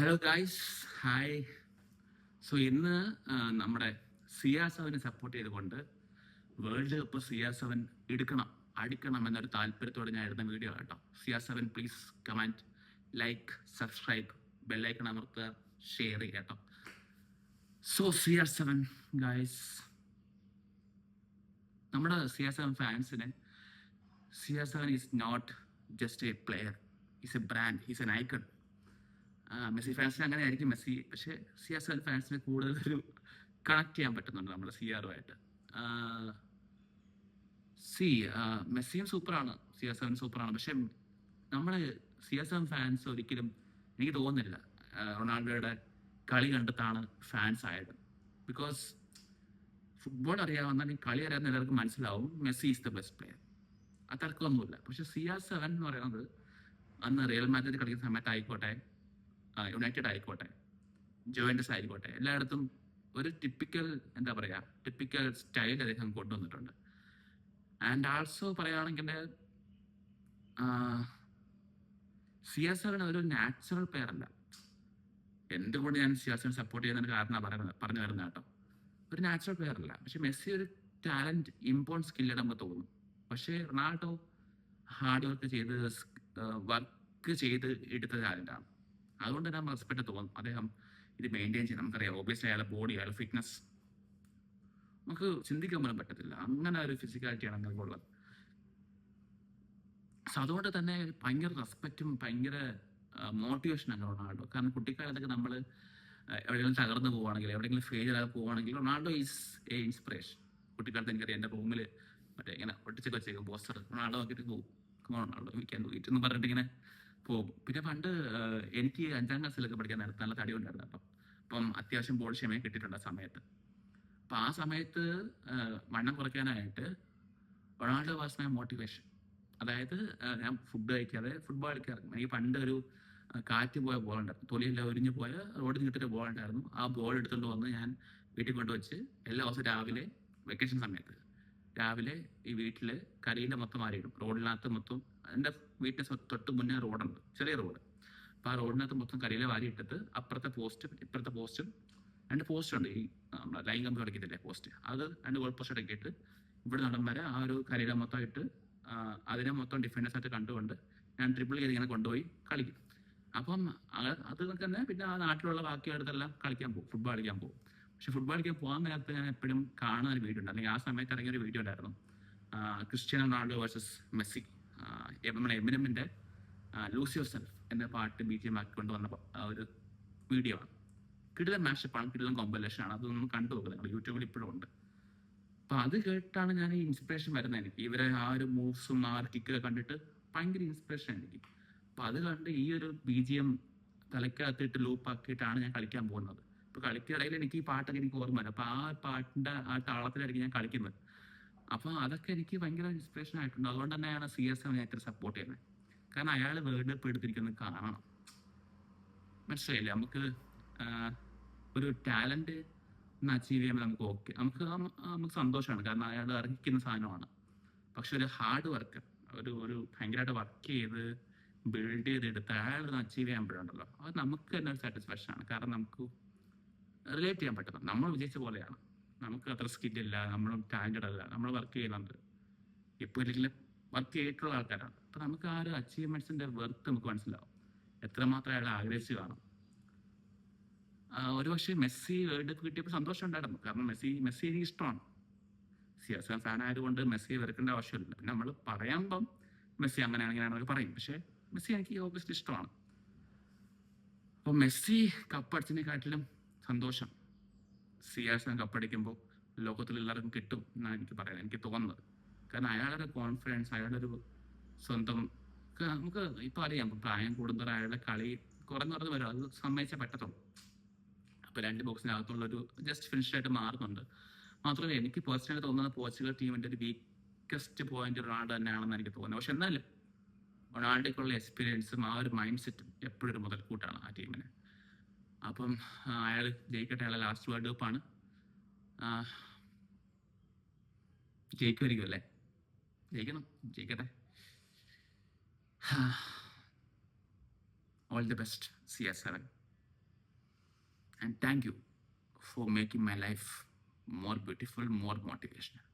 Hello guys, hi. So ഇന്ന് നമ്മുടെ CR7 support ചെയ്തുകൊണ്ട് വേൾഡ് കപ്പ് CR7 എടുക്കണം, അടിക്കണം എന്നൊരു താല്പര്യത്തോടെ ഞാൻ എടുത്ത വീഡിയോ കേട്ടോ. CR7 please comment, like, subscribe, bell icon അമർത്തുക, ഷെയർ ചെയ്യുക കേട്ടോ. സോ CR7 ഗായ്സ്, നമ്മുടെ CR7 ഫാൻസിന് CR7 is not just a player, is a brand, is an icon. Messi ഫാൻസിന് അങ്ങനെ ആയിരിക്കും മെസ്സി, പക്ഷേ CR7 ഫാൻസിന് കൂടുതൽ ഒരു കണക്ട് ചെയ്യാൻ പറ്റുന്നുണ്ട് നമ്മുടെ CR7 മെസ്സിയും സൂപ്പറാണ്, CR7 സൂപ്പറാണ്. പക്ഷെ നമ്മൾ CR7 ഫാൻസ് ഒരിക്കലും എനിക്ക് തോന്നുന്നില്ല റൊണാൾഡോയുടെ കളി കണ്ടിട്ടാണ് ഫാൻസ് ആയത്. ബിക്കോസ് ഫുട്ബോൾ അറിയാവുന്ന, കളി അറിയാവുന്ന എല്ലാവർക്കും മനസ്സിലാവും Messi is the best player, തർക്കമൊന്നുമില്ല. പക്ഷെ CR7 എന്ന് പറയുന്നത് അന്ന് റിയൽ മാഡ്രിഡ് കളിക്കുന്ന സമയത്ത് ആയിക്കോട്ടെ, യുണൈറ്റഡ് ആയിക്കോട്ടെ, ജുവന്റസ് ആയിക്കോട്ടെ, എല്ലായിടത്തും ഒരു ടിപ്പിക്കൽ സ്റ്റൈൽ അദ്ദേഹം കൊണ്ടുവന്നിട്ടുണ്ട്. ആൻഡ് ആൾസോ പറയുകയാണെങ്കിൽ CR7 ഒരു നാച്ചുറൽ പ്ലെയർ അല്ല. എന്തുകൊണ്ട് ഞാൻ CR7 സപ്പോർട്ട് ചെയ്യുന്നതിന് കാരണം പറഞ്ഞു വരുന്നത് കേട്ടോ. ഒരു നാച്ചുറൽ പ്ലെയർ അല്ല. പക്ഷെ മെസ്സി ഒരു ടാലന്റ്, ഇമ്പോൺ സ്കില്ല് നമുക്ക് തോന്നും. പക്ഷേ റൊണാൾഡോ ഹാർഡ് വർക്ക് ചെയ്ത് എടുത്ത ടാലന്റാണ്. അതുകൊണ്ട് തന്നെ നമ്മൾ റെസ്പെക്ട് തോന്നും. അദ്ദേഹം ഇത് മെയിൻറ്റെയിൻ ചെയ്യും. നമുക്കറിയാം ഓബിയസ്ലി അയാളുടെ ബോഡി, അയാളുടെ ഫിറ്റ്നസ് നമുക്ക് ചിന്തിക്കാൻ പോലും പറ്റത്തില്ല. അങ്ങനെ ഒരു ഫിസിക്കാലിറ്റിയാണ് അങ്ങനെയുള്ളത്. സോ അതുകൊണ്ട് തന്നെ ഭയങ്കര റെസ്പെക്റ്റും ഭയങ്കര മോട്ടിവേഷനാണ് റൊണാൾഡോ. കാരണം കുട്ടിക്കാലത്തൊക്കെ നമ്മൾ എവിടെയെങ്കിലും തകർന്നു പോവുകയാണെങ്കിൽ, എവിടെയെങ്കിലും ഫെയിലിയർ ആയി പോവുകയാണെങ്കിൽ റൊണാൾഡോ ഈസ് എ ഇൻസ്പിറേഷൻ. കുട്ടിക്കാലത്ത് എനിക്കറിയാം, എൻ്റെ റൂമിൽ മറ്റേ ഇങ്ങനെ ഒട്ടിച്ചൊക്കെ വെച്ചേക്കും പോസ്റ്റർ, റൊണാൾഡോ നോക്കിയിട്ട് പോകും, റൊണാൾഡോ വീക്കാൻ വീറ്റെന്ന് പറഞ്ഞിട്ട് ഇങ്ങനെ പോകും. പിന്നെ പണ്ട് എനിക്ക് 5ാം ക്ലാസ്സിലൊക്കെ പഠിക്കാൻ നേരത്തെ നല്ല തടി ഉണ്ടായിരുന്നു കേട്ടോ. അപ്പം അത്യാവശ്യം ബോഡി ഷേമിങ് കിട്ടിയിട്ടുണ്ട് ആ സമയത്ത്. അപ്പം ആ സമയത്ത് വണ്ണം കുറയ്ക്കാനായിട്ട് റൊണാൾഡോ വാസ് മൈ മോട്ടിവേഷൻ. അതായത് ഞാൻ ഫുഡ് കഴിക്കാതെ ഫുട്ബോൾ കളിക്കാറുണ്ട്. എനിക്ക് പണ്ട് ഒരു കാറ്റ് പോയ ബോൾ ഉണ്ടായിരുന്നു, തൊലിയെല്ലാം ഒരിഞ്ഞു പോയ റോഡിൽ കിട്ടിയൊരു ബോൾ ഉണ്ടായിരുന്നു. ആ ബോൾ എടുത്തുകൊണ്ട് വന്ന് ഞാൻ വീട്ടിൽ കൊണ്ടുവച്ച് എല്ലാ ദിവസവും രാവിലെ, വെക്കേഷൻ സമയത്ത് രാവിലെ ഈ വീട്ടിൽ കരയിലെ മൊത്തം മാറിയിടും. റോഡിനകത്ത് മൊത്തം, എൻ്റെ വീട്ടിന് തൊട്ട് മുന്നേ റോഡുണ്ട്, ചെറിയ റോഡ്. അപ്പോൾ ആ റോഡിനകത്ത് മൊത്തം കരയിലെ വാരി ഇട്ടിട്ട് അപ്പുറത്തെ പോസ്റ്റും ഇപ്പുറത്തെ പോസ്റ്റും, 2 പോസ്റ്റ് ഉണ്ട്, ഈ നമ്മുടെ ലൈൻ കമ്പി കളിക്കത്തില്ലേ പോസ്റ്റ്, അത് 2 ഗോൾ പോസ്റ്റ് ഇടയ്ക്കിട്ട് ഇവിടെ നടൻ വരെ ആ ഒരു കരയിലെ മൊത്തം ഇട്ട് അതിനെ മൊത്തം ഡിഫൻഡേഴ്സ് ആയിട്ട് കണ്ടുകൊണ്ട് ഞാൻ ട്രിപ്പിൾ ചെയ്ത് ഇങ്ങനെ കൊണ്ടുപോയി കളിക്കും. അപ്പം അത് തന്നെ പിന്നെ ആ നാട്ടിലുള്ള ബാക്കിയെടുത്തെല്ലാം കളിക്കാൻ പോകും, ഫുട്ബോൾ കളിക്കാൻ പോകും. പക്ഷെ ഫുട്ബോൾ കളിക്കാൻ പോകാൻ നേരത്ത് ഞാൻ എപ്പോഴും കാണുന്ന ഒരു വീഡിയോ ഉണ്ട്, അല്ലെങ്കിൽ ആ സമയത്ത് ഇറങ്ങിയ ഒരു വീഡിയോ ഉണ്ടായിരുന്നു, ക്രിസ്ത്യാനോ റൊണാൾഡോ വേഴ്സസ് മെസ്സി. നമ്മുടെ എമിനമിൻ്റെ ലൂസ് യുവർ സെൽഫ് എന്ന പാട്ട് BGM ആക്കി കൊണ്ടുവന്ന ഒരു വീഡിയോ ആണ്. കിടിലൻ മാഷപ്പാണ്, കിടിലൻ കോമ്പലേഷൻ ആണ്. അതൊന്നും കണ്ടു നോക്കുക, നിങ്ങൾ യൂട്യൂബിൽ ഇപ്പോഴും ഉണ്ട്. അപ്പൊ അത് കേട്ടാണ് ഞാൻ ഈ ഇൻസ്പിറേഷൻ വരുന്നത്. എനിക്ക് ഇവരെ ആ ഒരു മൂവ്സും ആ ഒരു കിക്കൊക്കെ കണ്ടിട്ട് ഭയങ്കര ഇൻസ്പിറേഷൻ എനിക്ക്. അപ്പൊ അത് കണ്ട് ഈ ഒരു BGM തലക്കകത്തിട്ട് ലൂപ്പ് ആക്കിയിട്ടാണ് ഞാൻ കളിക്കാൻ പോകുന്നത്. ഇപ്പൊ കളിക്കിടയിൽ എനിക്ക് ഈ പാട്ടൊക്കെ എനിക്ക് ഓർമ്മയില്ല. അപ്പൊ ആ പാട്ടിന്റെ ആ താളത്തിലായിരിക്കും ഞാൻ കളിക്കുന്നത്. അപ്പൊ അതൊക്കെ എനിക്ക് ഭയങ്കര ഇൻസ്പിറേഷൻ ആയിട്ടുണ്ട്. അതുകൊണ്ട് തന്നെയാണ് CR7 ഞാൻ ഇത്ര സപ്പോർട്ട് ചെയ്യുന്നത്. കാരണം അയാൾ വേൾഡ് കപ്പ് എടുത്തിരിക്കുന്നത് കാണണം, മനസ്സിലായില്ലേ? നമുക്ക് ഒരു ടാലന്റ് അച്ചീവ് ചെയ്യുമ്പോൾ നമുക്ക് ഓക്കെ, നമുക്ക് സന്തോഷമാണ്, കാരണം അയാൾ അർഹിക്കുന്ന സാധനമാണ്. പക്ഷെ ഒരു ഹാർഡ് വർക്ക്, ഒരു ഭയങ്കരമായിട്ട് വർക്ക് ചെയ്ത് ബിൽഡ് ചെയ്തെടുത്ത് അയാൾ അച്ചീവ് ചെയ്യുമ്പോഴുണ്ടല്ലോ, അത് നമുക്ക് തന്നെ ഒരു സാറ്റിസ്ഫാക്ഷൻ ആണ്. കാരണം നമുക്ക് റിലേറ്റ് ചെയ്യാൻ പറ്റുന്നത്, നമ്മൾ വിജയിച്ച പോലെയാണ്. നമുക്ക് അത്ര സ്കില്ലില്ല, നമ്മളും ടാലന്റഡ് അല്ല, നമ്മൾ വർക്ക് ചെയ്യുന്നുണ്ട്, ഇപ്പോൾ ഇല്ലെങ്കിലും വർക്ക് ചെയ്തിട്ടുള്ള ആൾക്കാരാണ്. അപ്പൊ നമുക്ക് ആ ഒരു അച്ചീവ്മെന്റ്സിന്റെ വെർത്ത് നമുക്ക് മനസ്സിലാവും, എത്രമാത്രം അയാൾ ആഗ്രഹിച്ച് കാണും. ഒരുപക്ഷെ മെസ്സി വേൾഡ് കപ്പ് കിട്ടിയപ്പോൾ സന്തോഷം ഉണ്ടായിരുന്നു, കാരണം മെസ്സി എനിക്ക് ഇഷ്ടമാണ്. CR7 ഫാൻ ആയതുകൊണ്ട് മെസ്സിയെ വെറുക്കേണ്ട ആവശ്യമില്ല. പിന്നെ നമ്മൾ പറയുമ്പം മെസ്സി അങ്ങനെയാണെന്നൊക്കെ പറയും, പക്ഷെ മെസ്സി എനിക്ക് ഓബിയസ്ലി ഇഷ്ടമാണ്. അപ്പോൾ മെസ്സി കപ്പടിച്ചതിനെക്കാട്ടിലും സന്തോഷം CR7 കപ്പടിക്കുമ്പോൾ ലോകത്തിൽ എല്ലാവർക്കും കിട്ടും എന്നാണ് എനിക്ക് പറയാൻ എനിക്ക് തോന്നുന്നത്. കാരണം അയാളുടെ കോൺഫിഡൻസ്, അയാളുടെ ഒരു സ്വന്തം, നമുക്ക് ഇപ്പം അറിയാം, പ്രായം കൂടുന്നവർ അയാളുടെ കളി കുറഞ്ഞു വരും, അത് സമ്മതിച്ചാൽ പറ്റത്തുള്ളൂ. അപ്പോൾ 2 ബോക്സിനകത്തുള്ള ഒരു ജസ്റ്റ് ഫിനിഷായിട്ട് മാറുന്നുണ്ട്. മാത്രമല്ല എനിക്ക് പേഴ്സണലി തോന്നുന്നത് പോർച്ചുഗൽ ടീമിന്റെ ഒരു വീക്കസ്റ്റ് പോയിന്റ് റൊണാൾഡോ തന്നെയാണെന്ന് എനിക്ക് തോന്നുന്നത്. പക്ഷെ എന്നാലും റൊണാൾഡോയ്ക്കുള്ള എക്സ്പീരിയൻസും ആ ഒരു മൈൻഡ് സെറ്റും എപ്പോഴും ഒരു മുതൽക്കൂട്ടാണ് ആ ടീമിന്. അപ്പം അയാൾ ജയിക്കട്ടെ, അയാളെ ലാസ്റ്റ് വേൾഡ് കപ്പാണ്, ജയിക്കുമായിരിക്കും അല്ലേ? ജയിക്കട്ടെ. All the best CR7. And thank you for making my life more beautiful, more motivational.